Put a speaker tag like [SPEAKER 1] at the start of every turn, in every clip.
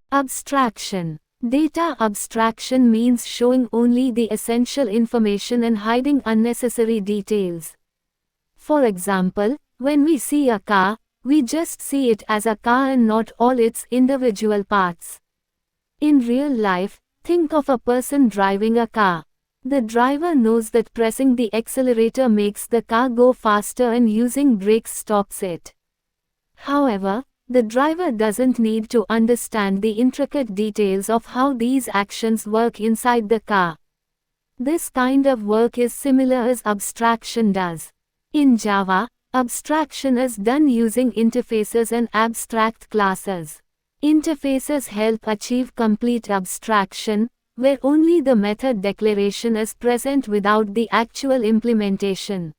[SPEAKER 1] Abstraction. Data abstraction means showing only the essential information and hiding unnecessary details. For example, when we see a car, we just see it as a car and not all its individual parts. In real life, think of a person driving a car. The driver knows that pressing the accelerator makes the car go faster and using brakes stops it. However, the driver doesn't need to understand the intricate details of how these actions work inside the car. This kind of work is similar as abstraction does. In Java, abstraction is done using interfaces and abstract classes. Interfaces help achieve complete abstraction, where only the method declaration is present without the actual implementation.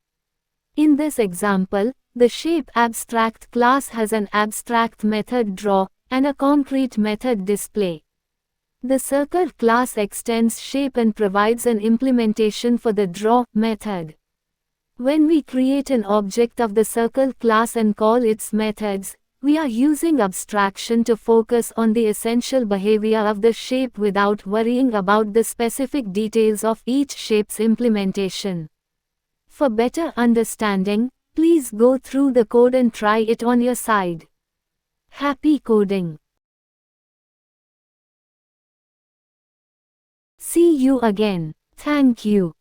[SPEAKER 1] In this example, the shape abstract class has an abstract method draw and a concrete method display. The circle class extends shape and provides an implementation for the draw method. When we create an object of the circle class and call its methods, we are using abstraction to focus on the essential behavior of the shape without worrying about the specific details of each shape's implementation. For better understanding, please go through the code and try it on your side. Happy coding! See you again. Thank you.